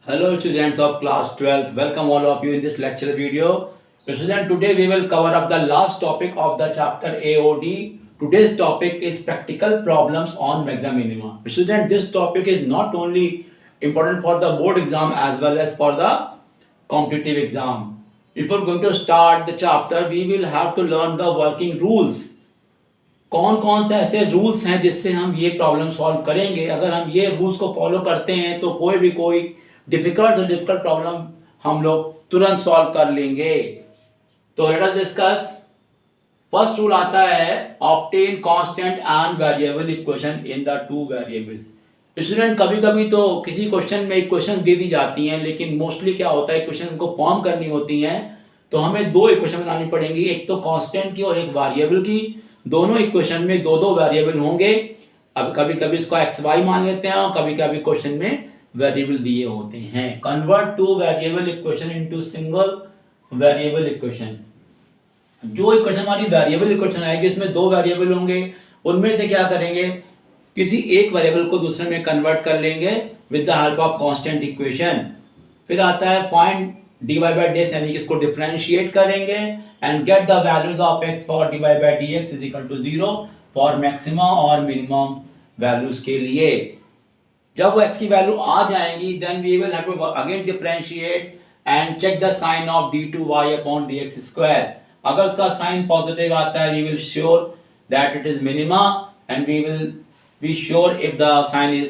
Hello students of class 12th, welcome all of you in this lecture video. So student, today we will cover up the last topic of the chapter AOD. Today's topic is practical problems on magna minima. Student, this topic is not only important for the board exam as well as for the competitive exam. Before going to start the chapter, we will have to learn the working rules. कौन कौन से ऐसे rules हैं जिससे हम ये problem solve करेंगे. अगर हम ये रूल्स को फॉलो करते हैं तो कोई डिफिकल्ट से डिफिकल्ट प्रॉब्लम हम लोग तुरंत सॉल्व कर लेंगे. तो late us discuss. First rule आता है obtain constant and variable equation in the two variables. Student, कभी कभी तो किसी क्वेश्चन में इक्वेशन दे दी जाती हैं, लेकिन मोस्टली क्या होता है, इक्वेशन को फॉर्म करनी होती हैं तो हमें दो इक्वेशन बनानी पड़ेंगी, एक तो कांस्टेंट की और एक वेरिएबल की. दोनों इक्वेशन में दो दो वेरिएबल होंगे. अब कभी कभी इसको एक्स वाई मान लेते हैं और कभी कभी क्वेश्चन में वेरिएबल दिए होते हैं. Convert two variable equation into single variable equation. जो इक्वेशन हमारी वेरिएबल इक्वेशन आएगी इसमें दो वेरिएबल होंगे, उनमें से क्या करेंगे, किसी एक वेरिएबल को दूसरे में कन्वर्ट कर लेंगे with the help of constant equation. फिर आता है फाइंड dy by dx, यानी कि इसको डिफरेंशिएट करेंगे and get the values of x for dy by dx is equal to 0 for maximum और मिनिमम वैल्यूज के लिए. जब वो x की वैल्यू आ जाएंगी then we will have to again differentiate and check the sign of d2y upon dx square. अगर उसका साइन पॉजिटिव आता है we will sure that it is minima and we will be sure if the sign is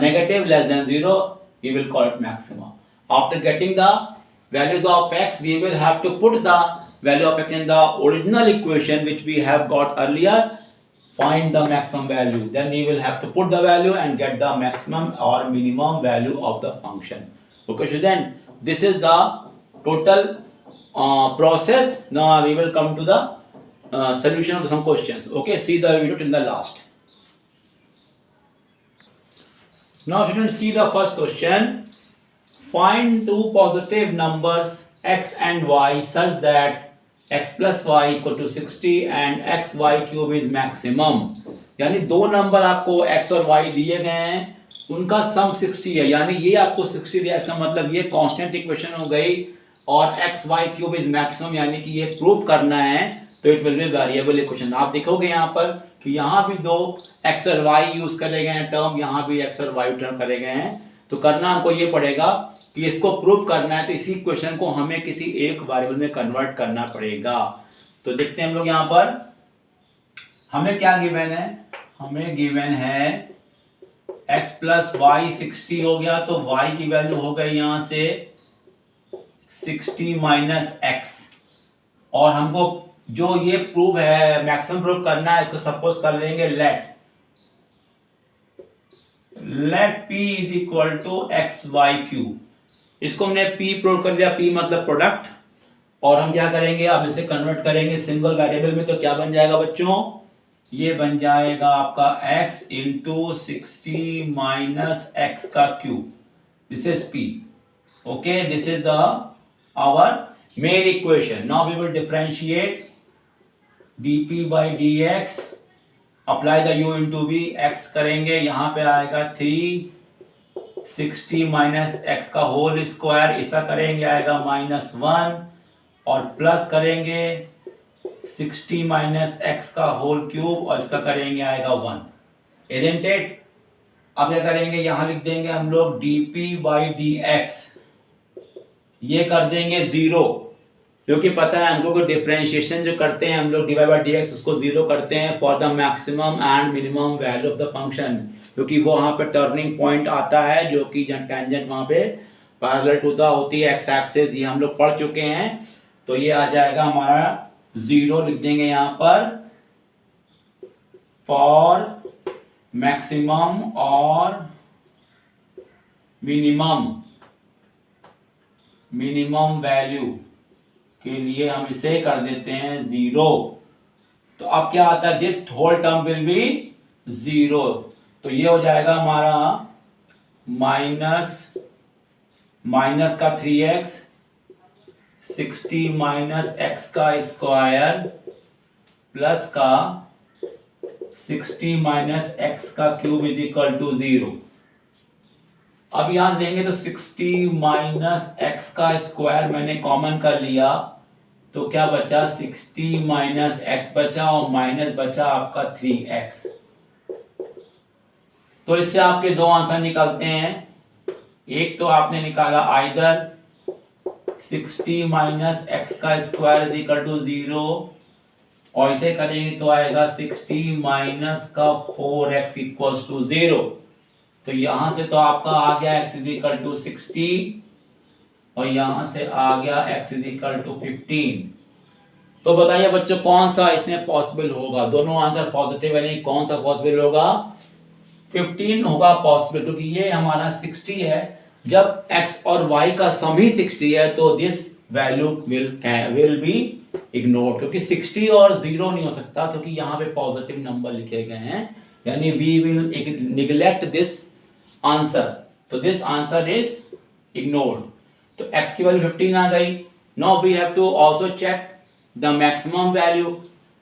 negative less than 0 we will call it maximum. After getting the values of x, we will have to put the value of x in the original equation which we have got earlier. Find the maximum value. Then we will have to put the value and get the maximum or minimum value of the function. Okay, so then this is the total process. Now we will come to the solution of some questions. Okay, see the video till the last. Now students, see the first question. Find two positive numbers x and y such that x plus y equal to 60 and xy cube is maximum. यानी दो number आपको x और y दिए गए हैं, उनका सम 60 है, यानी ये आपको 60 दिया, इसका मतलब ये कांस्टेंट इक्वेशन हो गई और xy cube is maximum यानी कि ये प्रूफ करना है तो it will be variable equation. आप देखोगे यहाँ पर कि यहाँ भी दो x और y यूज करे गए हैं टर्म, यहाँ भी x और y टर्म करे गए हैं. तो करना हमको ये पड़ेगा कि इसको प्रूफ करना है तो इसी क्वेश्चन को हमें किसी एक वेरिएबल में कन्वर्ट करना पड़ेगा. तो देखते हैं हम लोग यहाँ पर हमें क्या गिवन है. हमें गिवन है x प्लस वाई 60 हो गया, तो y की वैल्यू हो गई यहाँ से 60 माइनस एक्स. और हमको जो ये प्रूफ है मैक्सिमम प्रूफ करना है, इसको सपोज कर लेंगे let p is equal to x y cube. इसको हमने p प्रूव कर लिया, p मतलब प्रोडक्ट. और हम क्या करेंगे, अब इसे कन्वर्ट करेंगे सिंगल वेरिएबल में. तो क्या बन जाएगा बच्चों, ये बन जाएगा आपका x इंटू 60 माइनस एक्स का cube. This is p. Okay, this is the our main equation. Now we will differentiate dp by dx, apply the u into v, x करेंगे, यहाँ पे आएगा 360 माइनस एक्स का होल स्क्वायर, ऐसा करेंगे आएगा -1 और प्लस करेंगे 60 माइनस एक्स का होल क्यूब और इसका करेंगे आएगा 1. Isn't it. अब क्या करेंगे, यहाँ लिख देंगे हम लोग dp by dx, ये कर देंगे 0, क्योंकि पता है हमको को डिफरेंशिएशन जो करते हैं हम लोग dy by dx उसको 0 करते हैं for the maximum and minimum value of the function, क्योंकि वो वहाँ पे टर्निंग पॉइंट आता है जो कि टेंजेंट वहाँ पे पैरेलल टू द होती है एक्स एक्सिस. ये हम लोग पढ़ चुके हैं. तो ये आ जाएगा हमारा 0, लिख देंगे यहाँ पर फॉर मैक्सिमम और मिनिमम वैल्यू के लिए हम इसे कर देते हैं 0. तो अब क्या आता है, this whole term will be 0. तो ये हो जाएगा हमारा माइनस का 3x 60 माइनस एक्स का स्क्वायर प्लस का 60 माइनस एक्स का क्यूब इज इक्वल टू 0. अब यहाँ से देंगे तो 60 माइनस एक्स का स्क्वायर मैंने कॉमन कर लिया, तो क्या बचा 60 माइनस एक्स बचा और माइनस बचा आपका 3x। तो इससे आपके दो आंसर निकलते हैं। एक तो आपने निकाला आइदर 60 माइनस एक्स का स्क्वायर इज इक्वल टू 0, और इसे करेंगे तो आएगा 60 माइनस का 4x इक्वल्स टू 0। तो यहां से तो आपका आ गया x इज इक्वल टू 60 और यहां से आ गया x इज इक्वल टू 15। तो बताइए बच्चों कौन सा इसमें पॉसिबल होगा? दोनों आंसर पॉजिटिव है, नहीं कौन सा पॉसिबल होगा? 15 होगा पॉसिबल, क्योंकि ये हमारा 60 है। जब x और y का सम ही 60 है तो this value will be ignored, क्योंकि 60 और 0 नहीं हो सकता, क्योंकि यहाँ पे पॉजिटिव नंबर लिखे गए हैं, यानी we will neglect this answer. तो दिस आंसर इज इग्नोर्ड। तो x की वैल्यू 15 आ गई। Now we have to also check the maximum value,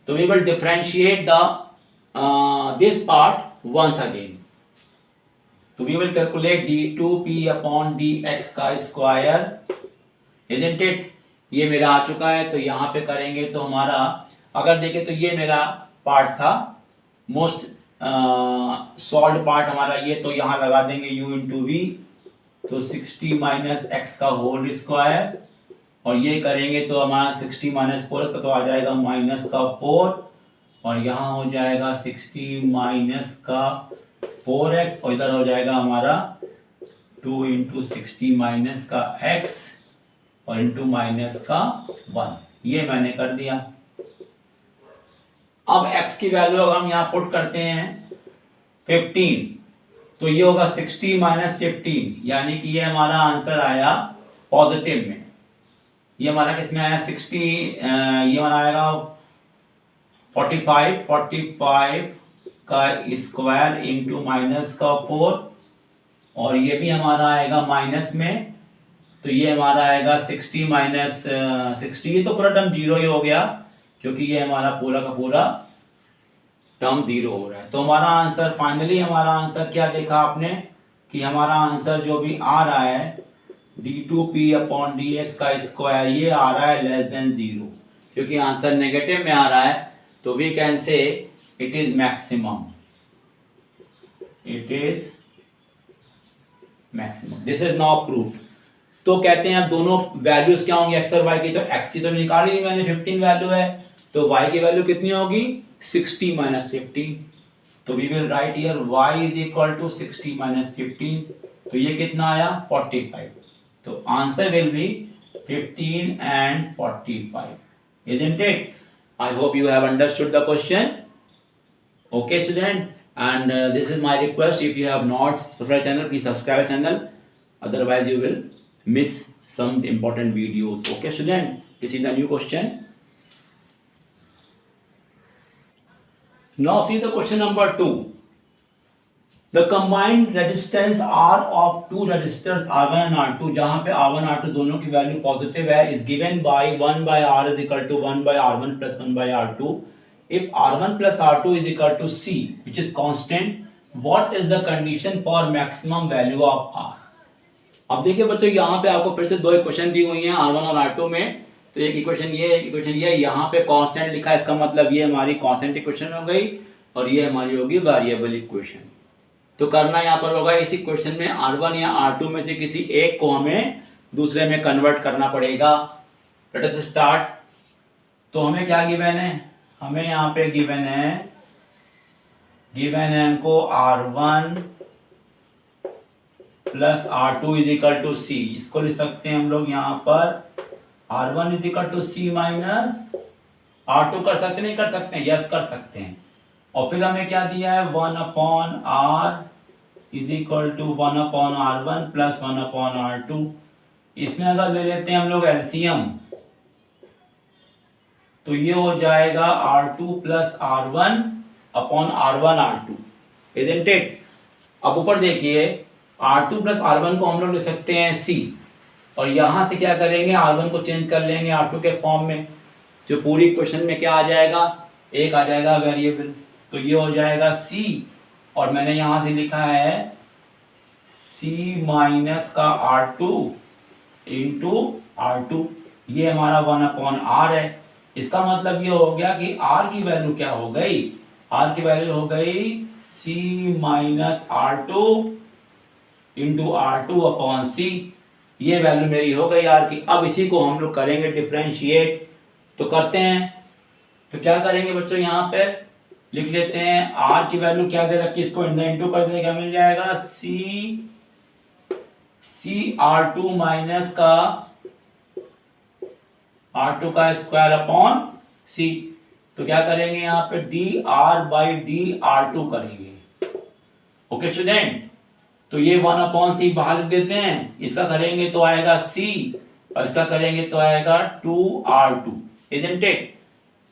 so we will differentiate the this part once again. So we will calculate d2p upon dx का square, isn't it? ये मेरा आ चुका है, तो यहाँ पे करेंगे तो हमारा, अगर देखें तो ये मेरा पार्ट था मोस्ट सॉल्व पार्ट हमारा ये, तो यहाँ लगा देंगे u इंटू वी, तो 60 माइनस एक्स का होल स्क्वायर, और ये करेंगे तो हमारा 60 माइनस 4 का तो आ जाएगा माइनस का 4, और यहाँ हो जाएगा 60 माइनस का 4x, और इधर हो जाएगा हमारा 2 इंटू 60 माइनस का x और इंटू माइनस का 1। ये मैंने कर दिया। अब x की वैल्यू अगर हम यहाँ पुट करते हैं 15, तो ये होगा 60 माइनस 15, यानी कि ये हमारा आंसर आया पॉजिटिव में। ये हमारा किसमें आया 60, ये हमारा आएगा 45 का स्क्वायर इंटू माइनस का 4, और ये भी हमारा आएगा माइनस में, तो ये हमारा आएगा 60 माइनस 60, ये तो पूरा टर्म 0 ही हो गया, क्योंकि ये हमारा पूरा का पूरा टर्म 0 हो रहा है। तो हमारा आंसर फाइनली, हमारा आंसर क्या देखा आपने कि हमारा आंसर जो भी आ रहा है d2p अपॉन dx का स्क्वायर, ये आ रहा है लेस देन 0, क्योंकि आंसर नेगेटिव में आ रहा है, तो we can say it is maximum, it is maximum. This is now proof. तो कहते हैं अब दोनों वैल्यूज क्या होंगी x और y की, तो x की तो निकाली नहीं मैंने, 15 वैल्यू है, तो y की वैल्यू कितनी होगी 60 माइनस 15, तो we will write here y is equal to 60 minus 15, तो ये कितना आया 45, तो answer will be 15 and 45, isn't it? I hope you have understood the question. Okay student, and this is my request, if you have not subscribed channel, please subscribe channel, otherwise you will miss some important videos. Okay student, this is the new question. Now see the question number 2. The combined resistance R of two resistors R1 and R2, जहाँ पे R1 R2 दोनों की value positive है, is given by 1 by R is equal to 1 by R1 plus 1 by R2. If R1 plus R2 is equal to C, which is constant, what is the condition for maximum value of R? अब देखिए बच्चों, यहाँ पे आपको फिर से दो equation दी हुई हैं R1 और R2 में, तो एक इक्वेशन ये, एक इक्वेशन ये, यहाँ पे कांस्टेंट लिखा है, इसका मतलब ये हमारी कांस्टेंट इक्वेशन हो गई और ये हमारी होगी वेरिएबल इक्वेशन। तो करना यहाँ पर होगा, इस इक्वेशन में R1 या R2 में से किसी एक को हमें दूसरे में कन्वर्ट करना पड़ेगा। Let us start. तो हमें क्या गिवन है, हमें यहाँ पे गिवन है हमको R1 plus R2 is equal to C। इसको लिख सकते हैं हम लोग यहाँ पर R1 is equal to C minus R2। कर सकते नहीं कर सकते हैं? यस कर सकते हैं। और फिर हमें क्या दिया है 1 upon R is equal to 1 upon R1 plus 1 upon R2। इसमें अगर ले लेते हैं हम लोग एलसीएम, तो ये हो जाएगा R2 plus R1 upon R1 R2, isn't it? अब ऊपर देखिए R2 प्लस R1 को हम लोग लिख सकते हैं C, और यहां से क्या करेंगे R1 को चेंज कर लेंगे R2 के फॉर्म में, जो पूरी इक्वेशन में क्या आ जाएगा, एक आ जाएगा वेरिएबल, तो ये हो जाएगा C, और मैंने यहां से लिखा है C c माइनस का R2 इंटू R2, ये हमारा 1/r है। इसका मतलब ये हो गया कि r की वैल्यू क्या हो गई, r की वैल्यू हो गई c minus R2 into R2/c, ये वैल्यू मेरी हो गई r की। अब इसी को हम लोग करेंगे डिफ्रेंशिएट, तो करते हैं। तो क्या करेंगे बच्चों, यहाँ पे लिख लेते हैं r की वैल्यू क्या दे रखी, इसको इंटू कर देंगे, क्या मिल जाएगा c R2 माइनस का R2 का स्क्वायर अपॉन c। तो क्या करेंगे यहाँ पे dr/dr2 करेंगे। ओके स्टूडेंट, तो ये 1/c बाहर लिख देते हैं, इसका करेंगे तो आएगा c और इसका करेंगे तो आएगा 2r2, इजंट इट।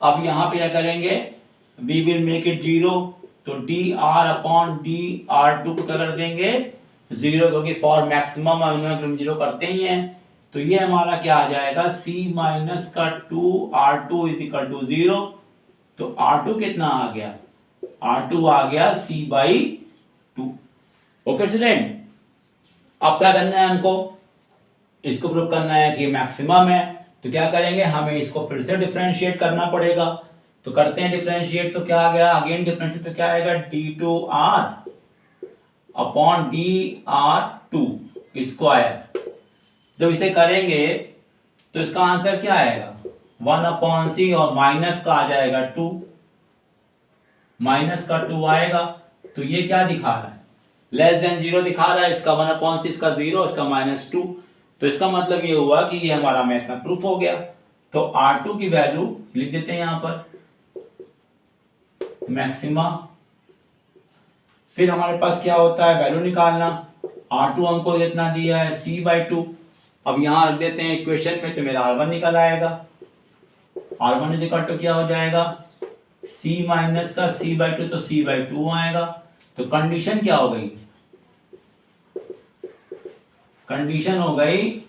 अब यहाँ पे क्या करेंगे, we will make it 0, तो dr/dr2 को क्या कर देंगे 0, क्योंकि फॉर मैक्सिमम हम 0 करते ही हैं। तो ये हमारा क्या आ जाएगा c माइनस का 2r2 इज इक्वल टू 0। तो r2 कितना आ गया, r2 आ गया c/2। ओके स्टूडेंट, अब क्या करना है हमको, इसको प्रूव करना है कि मैक्सिमम है। तो क्या करेंगे, हमें इसको फिर से डिफरेंशिएट करना पड़ेगा। तो करते हैं डिफरेंशिएट, तो क्या आ गया, अगेन डिफरेंशिएट, तो क्या आएगा d2r अपॉन dr2 स्क्वायर। जब इसे करेंगे तो इसका आंसर क्या आएगा 1/c और माइनस का आ जाएगा 2, माइनस का 2 आएगा। तो ये क्या दिखा रहा है, लेस देन 0 दिखा रहा है, इसका 1/c, इसका 0, इसका -2। तो इसका मतलब ये हुआ कि ये हमारा मैक्सिमम प्रूफ हो गया। तो R2 की वैल्यू लिख देते हैं यहाँ पर मैक्सिमा। फिर हमारे पास क्या होता है, वैल्यू निकालना। R2 हमको इतना दिया है c/2, अब यहाँ रख देते हैं इक्वेशन में, तो मेरा R1 निकल आएगा। R1 इज इक्वल टू क्या हो जाएगा c माइनस का c/2, तो c/2 आएगा। तो कंडीशन क्या हो गई, कंडीशन हो गई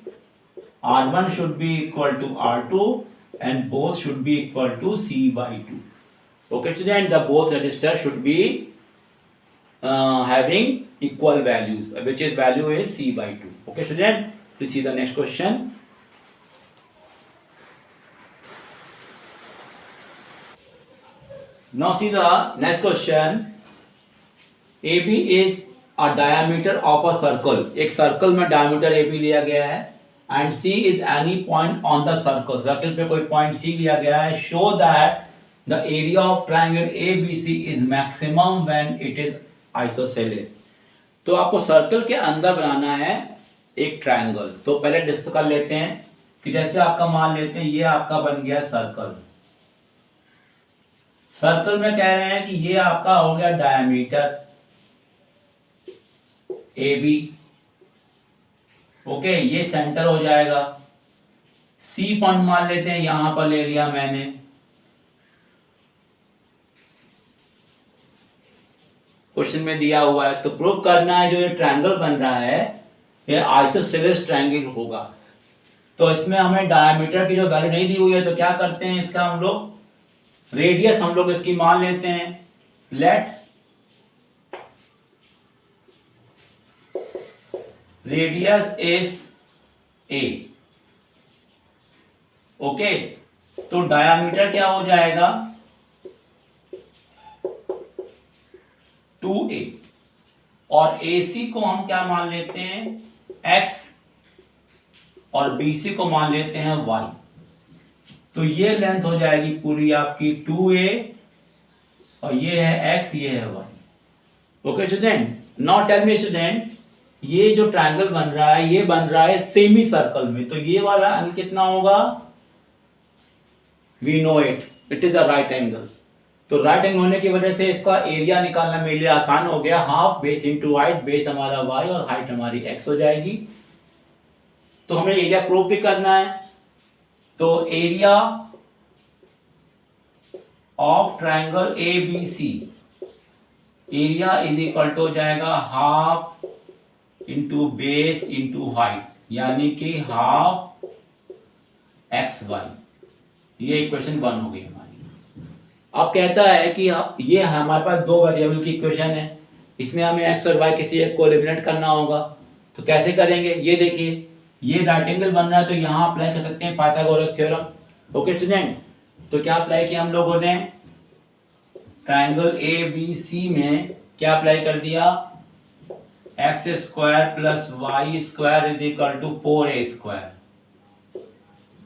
R1 should be equal to R2 and both should be equal to c/2. Okay student, the both resistors should be having equal values, which is value is c/2. Okay student, please see the next question. Now see the next question. AB is a diameter of a circle, एक circle में diameter AB लिया गया है, and C is any point on the circle, circle पे कोई point C लिया गया है। Show that the area of triangle ABC is maximum when it is isosceles। तो आपको सर्कल के अंदर बनाना है एक ट्रायंगल। तो पहले डिस्कस कर लेते हैं कि जैसे आपका मान लेते हैं ये आपका बन गया सर्कल। सर्कल में कह रहे हैं कि ये आपका हो गया डायमीटर AB। ओके, ये सेंटर हो जाएगा। C पॉइंट मान लेते हैं, यहां पर ले लिया मैंने। क्वेश्चन में दिया हुआ है, तो प्रूव करना है जो ये ट्रायंगल बन रहा है ये आइसोसेलेस ट्रायंगल होगा। तो इसमें हमें डायमीटर की जो वैल्यू नहीं दी हुई है, तो क्या करते हैं, इसका हम लोग रेडियस हम लोग इसकी मान लेते हैं। Let radius is a। Okay, तो डायमीटर क्या हो जाएगा 2a, और AC को हम क्या मान लेते हैं x, और BC को मान लेते हैं y। तो ये लेंथ हो जाएगी पूरी आपकी 2a, और ये है x, ये है y। Okay student, now tell me student, ये जो ट्रायंगल बन रहा है ये बन रहा है सेमी सर्कल में, तो ये वाला एंगल कितना होगा, we know it, it is a right angle. तो राइट एंगल होने की वजह से इसका एरिया निकालना मेरे लिए आसान हो गया। Half base into height, base हमारा y और हाइट हमारी x हो जाएगी। तो हमें एरिया प्रूव भी करना है। तो area of triangle ABC, area is equal to हो जाएगा half into base into height, यानी कि हाफ XY। ये इक्वेशन 1 हो गई हमारी। अब कहता है कि ये हमारे पास दो वेरिएबल की इक्वेशन है, इसमें हमें x और y किसी एक को एलिमिनेट करना होगा। तो कैसे करेंगे ये देखिए, ये राइट एंगल बन रहा है तो यहाँ अप्लाई कर सकते हैं पाइथागोरस थ्योरम। ओके स्टूडेंट, तो क्या अप्लाई किया हम लोगों ने, ट्राइंगल ए बी सी में क्या अप्लाई कर दिया, x square plus y square is equal to 4a²।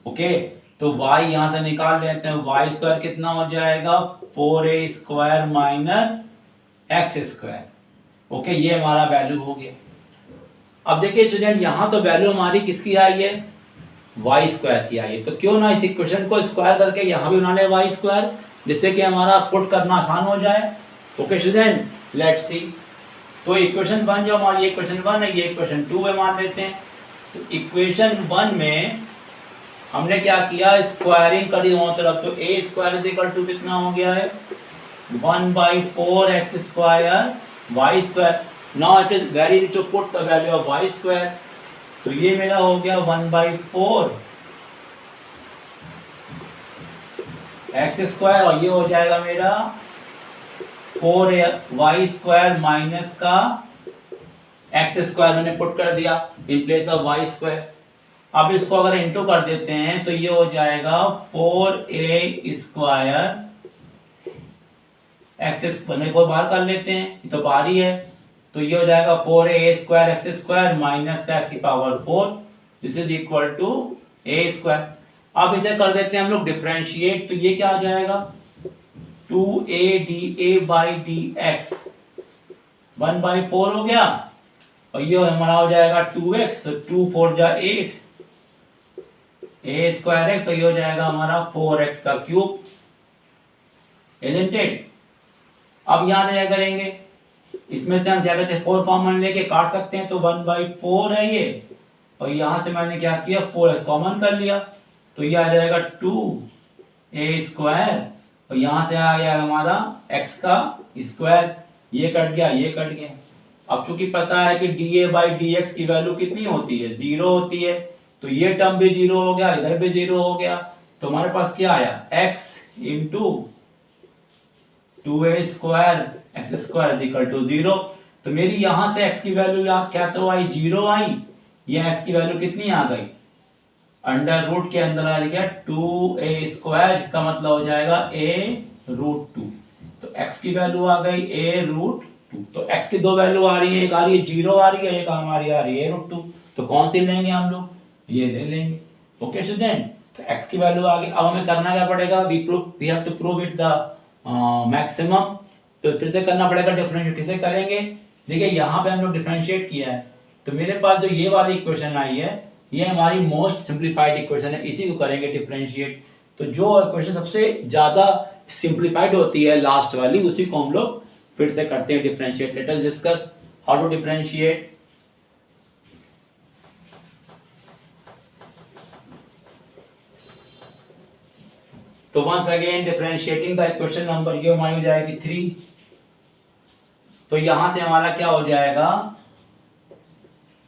Okay, तो y यहां से निकाल लेते हैं, y स्क्वायर कितना हो जाएगा 4a² माइनस x²। ओके, ये हमारा वैल्यू हो गया। अब देखिए स्टूडेंट, यहां तो वैल्यू हमारी किसकी आई है, y² की आई है, तो क्यों ना इस इक्वेशन को स्क्वायर करके यहां भी बना ले y², जिससे कि हमारा पुट करना आसान हो जाए। Okay student, let's see. तो इक्वेशन 1 जो हमारी इक्वेशन 1 है, ये इक्वेशन 2 है मान लेते हैं। तो इक्वेशन 1 में हमने क्या किया, स्क्वायरिंग करी दोनों तरफ, तो a² इज इक्वल टू कितना हो गया है 1/4x² y²। Now it is very easy to put the value of y²। तो ये मेरा हो गया 1/4 x² और ये हो जाएगा मेरा 4y² माइनस का x² मैंने पुट कर दिया इन प्लेस ऑफ y²। अब इसको अगर इंटू कर देते हैं तो ये हो जाएगा 4a² x² को बाहर कर लेते हैं, ये तो बाहर ही है, तो ये हो जाएगा 4a² x² माइनस का x⁴, this is equal to a²। अब इसे कर देते हैं हम लोग डिफरेंशिएट, तो ये क्या आ जाएगा 2a/dx 1/4 हो गया, और ये हमारा हो जाएगा 2x, 2 4 जा 8 a² x, और ये हो जाएगा हमारा 4x³, इजंट इट। अब यहां से क्या करेंगे, इसमें से हम क्या कहते हैं 4 कॉमन लेके काट सकते हैं, तो 1/4 है ये, और यहां से मैंने क्या किया 4x कॉमन कर लिया, तो ये आ जाएगा 2a², और यहां से आ गया हमारा x², ये कट गया, ये कट गया। अब चूंकि पता है कि dA/dx की वैल्यू कितनी होती है, 0 होती है, तो ये टर्म भी 0 हो गया, इधर भी 0 हो गया, तो हमारे पास क्या आया x into 2a² x² equal to 0। तो मेरी यहां से x की वैल्यू यहाँ क्या तो आई 0 आई, ये x की वैल्यू कितनी आ गई, अंडर रूट के अंदर आ गया 2a², इसका मतलब हो जाएगा a√2। तो x की वैल्यू आ गई a√2। तो x की दो वैल्यू आ रही है, एक आ रही है 0 आ रही है, एक हमारी आ रही है a√2। तो कौन सी लेंगे हम लोग, ये ले लेंगे। ओके स्टूडेंट, तो x की वैल्यू आ गई। अब हमें करना क्या पड़ेगा, we have to prove it the maximum. तो फिर से करना पड़ेगा डिफरेंशिएट, किसे करेंगे, देखिए यहाँ पे हम लोग डिफरेंशिएट किया है, तो मेरे पास जो ये वाली इक्वेशन आई है ये हमारी मोस्ट सिंप्लीफाइड इक्वेशन है, इसी को करेंगे डिफरेंशिएट। तो जो इक्वेशन सबसे ज्यादा सिंप्लीफाइड होती है लास्ट वाली, उसी को हम लोग फिर से करते हैं differentiate. Let us discuss how to differentiate. तो once again differentiating the equation number, ये हमारी हो जाएगी 3। तो यहां से हमारा क्या हो जाएगा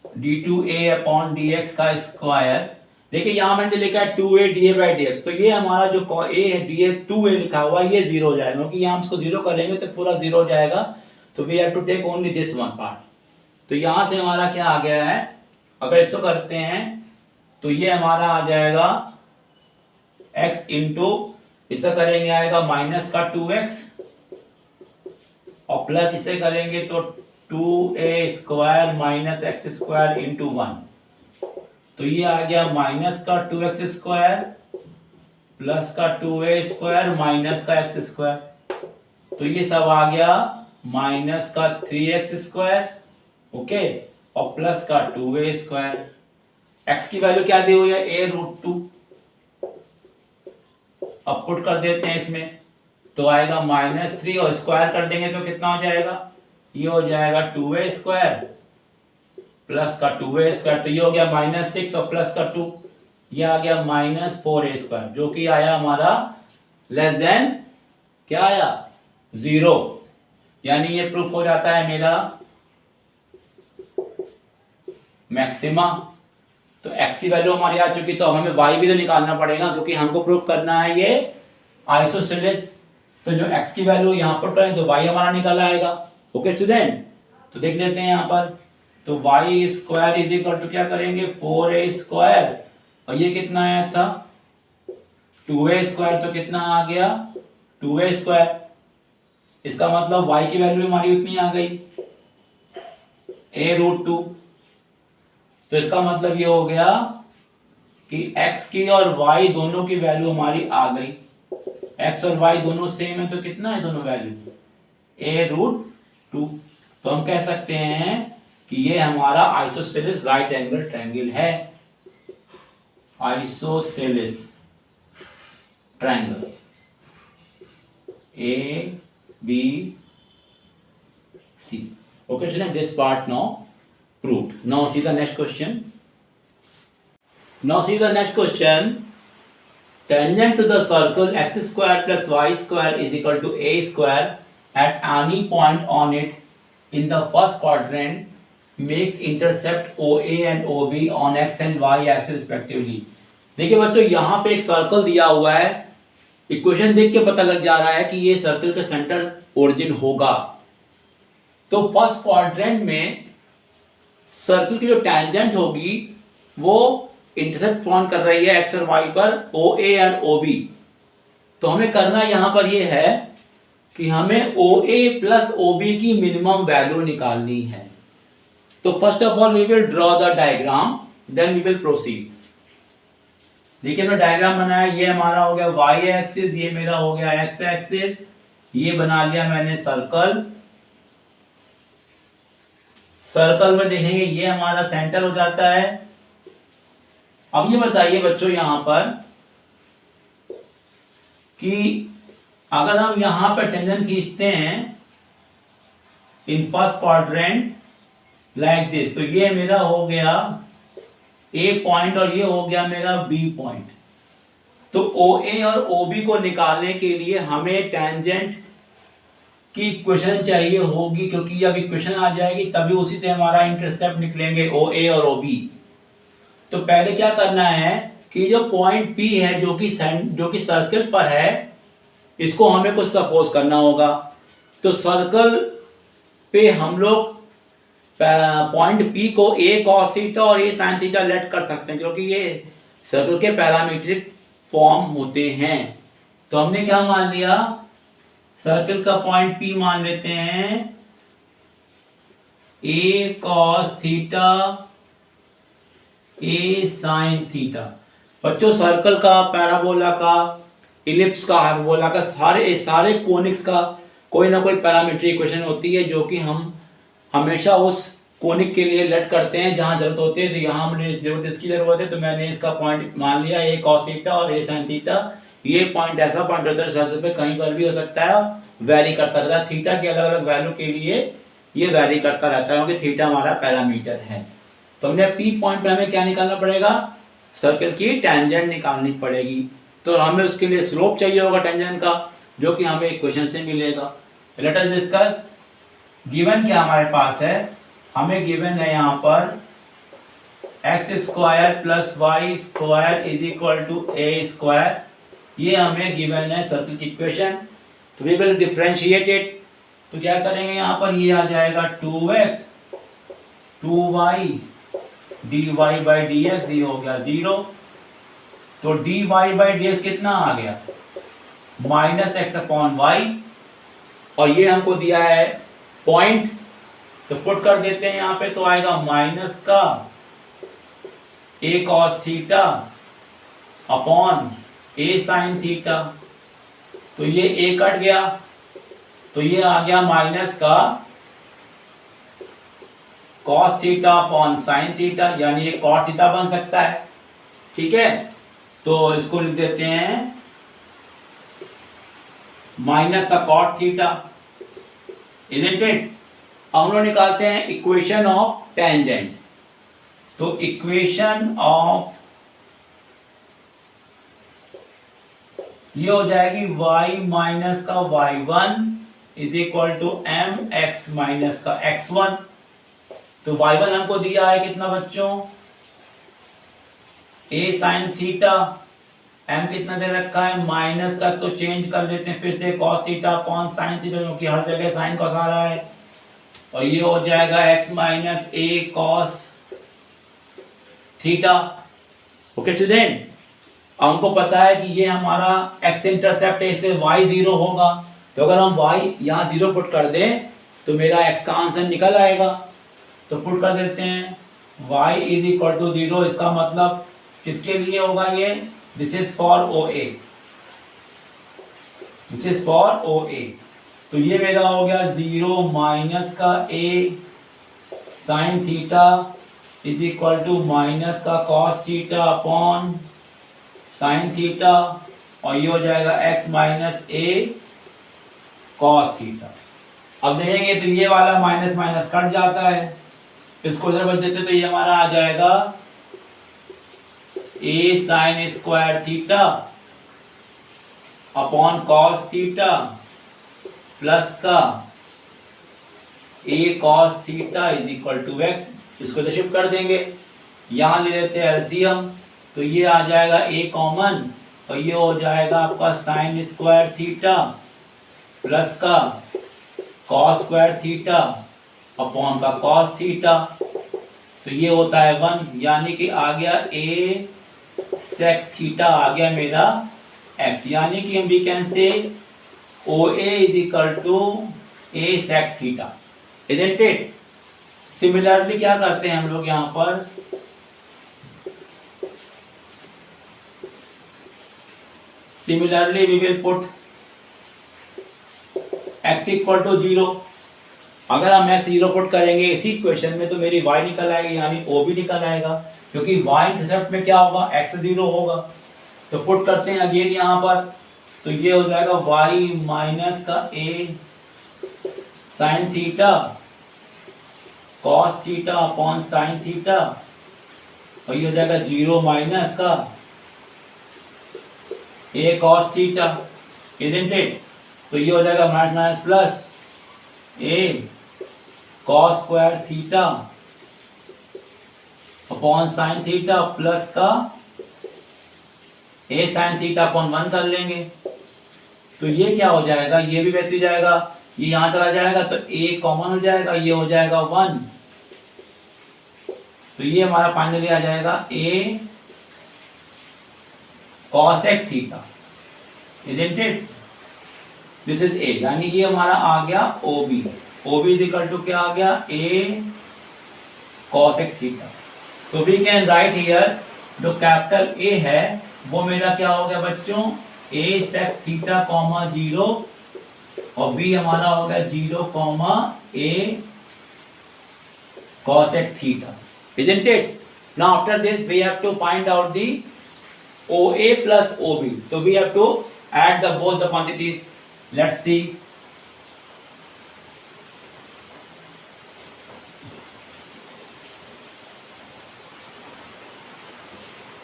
d2a/dx का स्क्वायर। देखिए यहां मैंने लिखा है 2a/dx, तो ये हमारा जो a है da 2a लिखा हुआ ये 0 हो जाएगा, क्योंकि यहां हम इसको 0 करेंगे तो पूरा 0 हो जाएगा, तो we have to take only this one part. तो यहां से हमारा क्या आ गया है, अगर इसको करते हैं तो ये हमारा आ जाएगा x इंटू, इसका करेंगे आएगा माइनस का 2x, और प्लस इसे करेंगे तो 2a² माइनस x² इंटू 1, तो ये आ गया माइनस का 2x² प्लस का 2a² माइनस का x², तो ये सब आ गया माइनस का 3x², ओके, और प्लस का 2a²। x की वैल्यू क्या दी हुई है a√2, अब पुट कर देते हैं इसमें, तो आएगा -3, और स्क्वायर कर देंगे तो कितना हो जाएगा, ये हो जाएगा 2a² प्लस का 2a², तो ये हो गया -6 और प्लस का 2, ये आ गया -4a², जो कि आया हमारा लेस देन क्या आया 0, यानी ये प्रूफ हो जाता है मेरा मैक्सिमा। तो x की वैल्यू हमारी आ चुकी, तो अब हमें y भी तो निकालना पड़ेगा, क्योंकि हमको प्रूफ करना है ये आइसोसेलेस। तो जो x की वैल्यू यहाँ पर करें तो y हमारा निकल आएगा। ओके स्टूडेंट, तो देख लेते हैं यहाँ पर, तो y square is equal to क्या करेंगे 4a स्क्वायर, और ये कितना आया था 2a स्क्वायर, तो कितना आ गया 2a स्क्वायर। इसका मतलब y की वैल्यू हमारी उतनी आ गई a√2। तो इसका मतलब ये हो गया कि x की और y दोनों की वैल्यू हमारी आ गई। x और y दोनों सेम है तो कितना है दोनों वैल्यू a√2। तो हम कह सकते हैं कि ये हमारा आइसोसेलेस राइट एंगल ट्रायंगल है, isosceles triangle A B C। Okay, so this part now proved. Now see the next question. Now see the next question. Tangent to the circle x square plus y square is equal to a square at any point on it in the first quadrant makes intercept OA and OB on x and y axis respectively। देखिए बच्चों यहाँ पे एक circle दिया हुआ है, equation देख के पता लग जा रहा है कि ये सर्कल का सेंटर ओरिजिन होगा। तो फर्स्ट क्वाड्रेंट में सर्कल की जो टैंजेंट होगी वो इंटरसेप्ट फॉर्म कर रही है एक्स और वाई पर OA और OB। तो हमें करना यहां पर ये है कि हमें OA प्लस OB की मिनिमम वैल्यू निकालनी है। तो first of all we will draw the diagram, then we will proceed. देखिए हमने डायग्राम बनाया, ये हमारा हो गया y एक्सिस, ये मेरा हो गया x एक्सिस, ये बना लिया मैंने सर्कल। सर्कल में देखेंगे ये हमारा सेंटर हो जाता है। अब ये बताइए बच्चों यहां पर कि अगर हम यहां पर टेंजेंट खींचते हैं in first quadrant like this, तो ये मेरा हो गया A पॉइंट और ये हो गया मेरा B पॉइंट। तो OA और OB को निकालने के लिए हमें टेंजेंट की इक्वेशन चाहिए होगी, क्योंकि जब इक्वेशन आ जाएगी तभी उसी से हमारा इंटरसेप्ट निकलेंगे OA और OB। तो पहले क्या करना है कि जो पॉइंट P है जो कि सर्कल पर है, इसको हमें कुछ सपोज करना होगा। तो सर्कल पे हम लोग पॉइंट P को a cos थीटा और a sin थीटा लेट कर सकते हैं, क्योंकि ये सर्कल के पैरामीट्रिक फॉर्म होते हैं। तो हमने क्या मान लिया, सर्कल का पॉइंट P मान लेते हैं a cos theta a sin theta. बच्चों सर्कल का, पैराबोला का, इलिप्स का, हाइपरबोला का, सारे कोनिक्स का कोई ना कोई पैरामीट्रिक इक्वेशन होती है जो कि हम हमेशा उस कोनिक के लिए लेट करते हैं जहां जरूरत होती है। तो यहाँ मुझे इसकी जरूरत है, तो मैंने इसका पॉइंट मान लिया a cos थीटा और a sin थीटा। ये पॉइंट ऐसा पॉइंट होता है सर्कल पे कहीं पर भी हो सकता है, वैरी करता रहता है। थीटा की अलग अलग वैल्यू के लिए ये वैरी करता रहता है, क्योंकि थीटा हमारा पैरामीटर है। तो हमने P पॉइंट पे हमें क्या निकालना पड़ेगा, सर्कल की टेंजेंट निकालनी पड़ेगी। तो हमें उसके लिए स्लोप चाहिए होगा टेंजेंट का, जो कि हमें इक्वेशन से मिलेगा। Late us discuss. गिवन क्या हमारे पास है, हमें गिवन है यहाँ पर x square plus y square is equal to a square. ये हमें गिवन है सर्कल की इक्वेशन। तो वी विल डिफरेंशिएट इट। तो क्या करेंगे यहाँ पर, ये आ जाएगा 2x 2y dy by dx, ये हो गया 0। तो dy बाई dx कितना आ गया, माइनस एक्स अपॉन वाई, और ये हमको दिया है पॉइंट, तो पुट कर देते हैं यहाँ पे। तो आएगा माइनस का a cos theta upon a sin theta. तो ये a कट गया, तो ये आ गया माइनस का cos theta upon sin theta, यानी ये cot थीटा बन सकता है। ठीक है, तो इसको लिख देते हैं माइनस का cot थीटा, इजंट इट। अब हम लोग निकालते हैं इक्वेशन ऑफ टेंजेंट। तो इक्वेशन ऑफ ये हो जाएगी y माइनस का y1 is equal to m x minus का x1। तो y1 हमको दिया है कितना बच्चों, a sin थीटा, m कितना दे रखा है माइनस का, इसको चेंज कर लेते हैं फिर से cos theta upon sin theta, क्योंकि हर जगह sin cos आ रहा है। और ये हो जाएगा x minus a cos theta. Okay student, हमको पता है कि ये हमारा x इंटरसेप्ट है, इससे y 0 होगा। तो अगर हम y यहाँ 0 पुट कर दें तो मेरा x का आंसर निकल आएगा। तो पुट कर देते हैं y इज इक्वल टू 0। इसका मतलब किसके लिए होगा ये? This is for OA, this is for OA। तो ये मेरा हो गया 0 माइनस का a sine theta is equal to minus का cos theta upon sine theta, और ये हो जाएगा x minus a cos theta. अब देखेंगे तो ये वाला माइनस माइनस कट जाता है, इसको इधर बच देते तो ये हमारा आ जाएगा a sine square theta upon cos theta plus का a cos theta is equal to x। इसको तो शिफ्ट कर देंगे, यहाँ ले लेते हैं एलसीएम, तो ये आ जाएगा a कॉमन और ये हो जाएगा आपका साइन स्क्वायर थीटा प्लस का कॉस स्क्वायर थीटा अपॉन का कॉस थीटा। तो ये होता है 1, यानी कि आ गया a सेक थीटा आ गया मेरा x, यानी कि हम we can say OA is equal to a sec theta, isn't it? Similarly क्या करते हैं हम लोग यहाँ पर, similarly we will put x equal to 0। अगर हम x 0 पुट करेंगे इसी क्वेश्चन में तो मेरी y निकल आएगी, यानी O भी निकल आएगा, क्योंकि y इंटरसेप्ट में क्या होगा? x 0 होगा। तो पुट करते हैं अगेन यहाँ पर, तो ये हो जाएगा y माइनस का a sine theta cos theta upon sine theta, और ये हो जाएगा 0 माइनस का a cos theta, isn't it? तो ये हो जाएगा minus minus plus a cos square theta upon sine theta plus का a साइन थीटा अपॉन 1 कर लेंगे। तो ये क्या हो जाएगा? ये भी वैसे ही जाएगा, ये यहां चला जाएगा तो a कॉमन हो जाएगा, ये हो जाएगा 1। तो ये हमारा फाइनली आ जाएगा a cosec theta, isn't it? This is a, यानी ये हमारा आ गया OB। OB is equal to क्या आ गया? a cosec theta. तो वी कैन राइट हियर, जो कैपिटल A है वो मेरा क्या हो गया बच्चों? a सेक थीटा कॉमा 0, और b हमारा हो गया 0 comma a cosec theta, isn't it? Now after this we have to find out the OA plus OB. So we have to add the both the quantities. Let's see.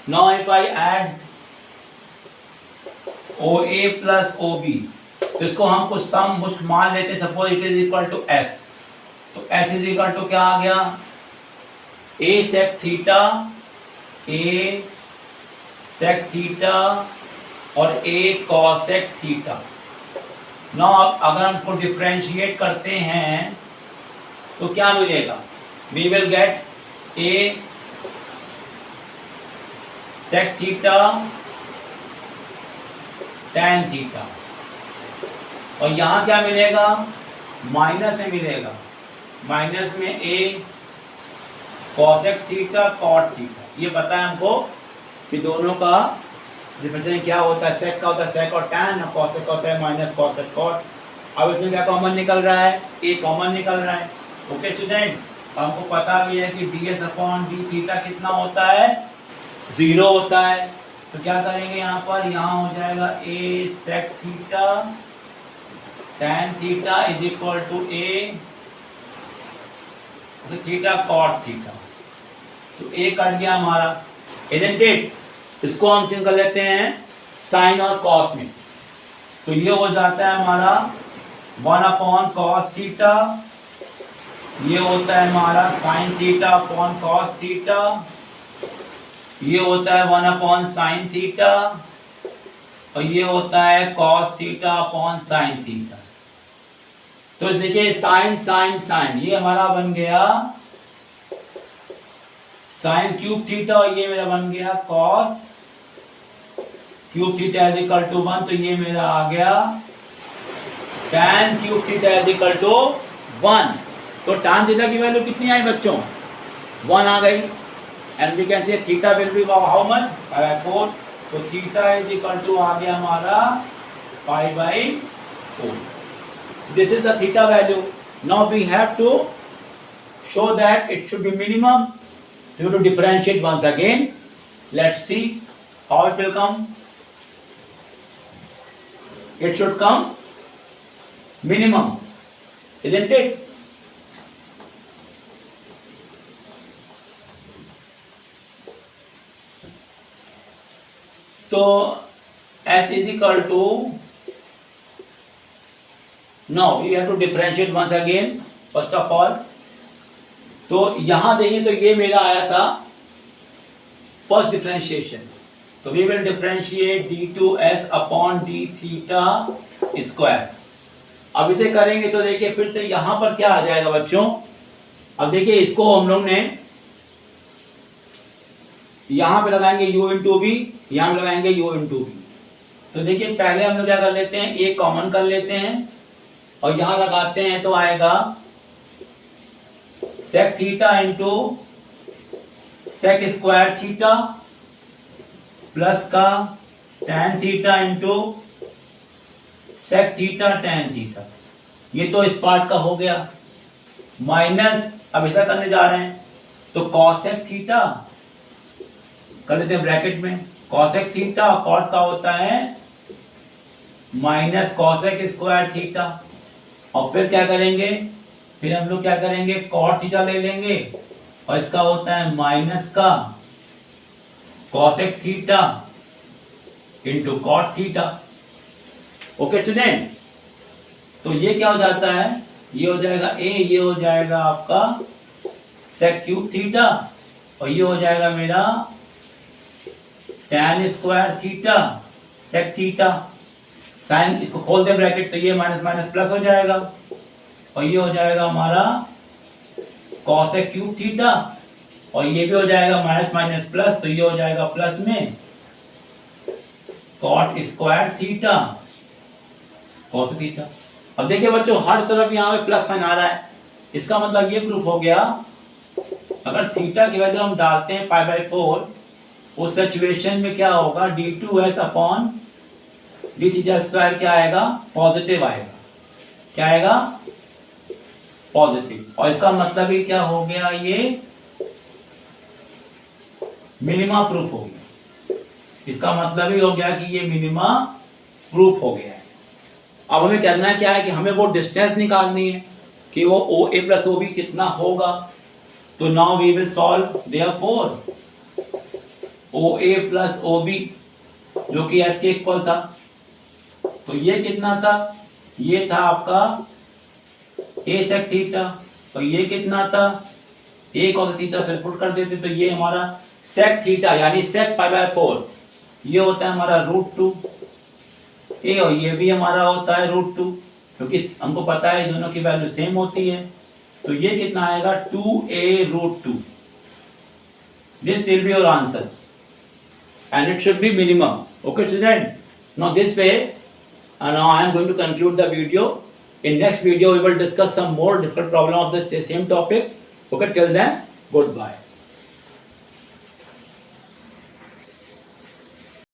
Now if I add OA plus OB, तो इसको हम कुछ सम मुझ मान लेते हैं, suppose it is equal to S। तो S is equal to क्या आ गया? A sec theta, A sec theta और A cosec थीटा। नाउ अगर हम इसको डिफरेंशिएट करते हैं तो क्या मिलेगा? We will get A sec theta tan theta, और यहाँ क्या मिलेगा? माइनस में मिलेगा, माइनस में a cosec theta cot theta. ये पता है हमको कि दोनों का डिफरेंस क्या होता है, sec का होता है sec और tan, और cosec का होता है माइनस cosec cot। अब इसमें क्या कॉमन निकल रहा है? a कॉमन निकल रहा है। ओके स्टूडेंट, हमको पता भी है कि ds अपॉन d थीटा कितना होता है? 0 होता है। तो क्या करेंगे यहाँ पर? यहाँ हो जाएगा a sec theta tan theta is equal to a theta cot theta. तो a कट गया हमारा, isn't it? इसको हम चेंज कर लेते हैं साइन और कॉस में। तो ये हो जाता है हमारा 1 अपॉन कॉस थीटा, ये होता है हमारा sine theta upon cos theta, ये होता है 1 अपॉन साइन थीटा, और ये होता है cos theta upon sine theta. तो देखिए साइन साइन साइन, ये हमारा बन गया साइन क्यूब थीटा, और ये मेरा बन गया cos cube theta is equal to 1, तो ये मेरा आ गया tan cube theta is equal to 1। तो tan थीटा की वैल्यू कितनी आई बच्चों? 1 आ गई। And we can say theta will be how much? 4। तो थीटा इज इक्वल टू आ गया हमारा 5/4। This is the theta value. Now we have to show that it should be minimum. You have to differentiate once again. Let's see how it will come. It should come minimum, isn't it? So S is equal to, now you have to differentiate once again. First of all, तो यहां देखिए, तो ये मेरा आया था first differentiation. तो we will differentiate d2s upon d theta square. अब इसे करेंगे तो देखिए फिर से यहां पर क्या आ जाएगा बच्चों? अब देखिए इसको हम लोग ने यहां पे लगाएंगे u इंटू बी, यहां लगाएंगे u इंटू बी। तो देखिए पहले हम लोग क्या कर लेते हैं, एक कॉमन कर लेते हैं और यहां लगाते हैं, तो आएगा sec theta into sec square theta plus का tan theta into sec theta tan theta. ये तो इस पार्ट का हो गया। माइनस, अब ऐसा करने जा रहे हैं तो cosec थीटा कर लेते हैं ब्रैकेट में। cosec थीटा कॉट का होता है माइनस cosec स्क्वायर थीटा। और फिर क्या करेंगे, फिर हम लोग क्या करेंगे, कॉट थीटा ले लेंगे और इसका होता है माइनस का cosec theta into cot theta. Okay student, तो ये क्या हो जाता है, ये हो जाएगा a, ये हो जाएगा आपका sec क्यूब थीटा और ये हो जाएगा मेरा tan square theta sec theta. Sine इसको खोल दे ब्रैकेट, तो ये माइनस माइनस प्लस हो जाएगा और ये हो जाएगा हमारा cosec क्यूब थीटा और ये भी हो जाएगा माइनस माइनस प्लस, तो ये हो जाएगा प्लस में cot square theta cos theta. अब देखिए बच्चों हर तरफ यहाँ पे प्लस साइन आ रहा है, इसका मतलब ये प्रूफ हो गया अगर थीटा की वैल्यू हम डालते हैं π/4, उस सिचुएशन में क्या होगा, d2s upon d theta square क्या आएगा, पॉजिटिव आएगा। क्या आएगा, पॉजिटिव। और इसका मतलब ही क्या हो गया, ये मिनिमा प्रूफ हो गया। इसका मतलब ही हो गया कि ये मिनिमा प्रूफ हो गया है। अब हमें करना क्या है कि हमें वो डिस्टेंस निकालनी है कि वो OA प्लस OB कितना होगा। तो now we will solve therefore OA plus OB जो कि S के इक्वल था। तो ये कितना था, ये था आपका a sec थीटा और ये कितना था, a cos थीटा। फिर पुट कर देते तो ये हमारा sec थीटा यानी sec π/4 ये होता है हमारा √2 a और ये भी हमारा होता है √2, क्योंकि हमको पता है दोनों की वैल्यू सेम होती है। तो ये कितना आएगा, 2a√2। This will be your answer and it should be minimum. Okay student, now this way now I am going to conclude the video. In next video we will discuss some more different problem of the same topic. Okay, till then, goodbye.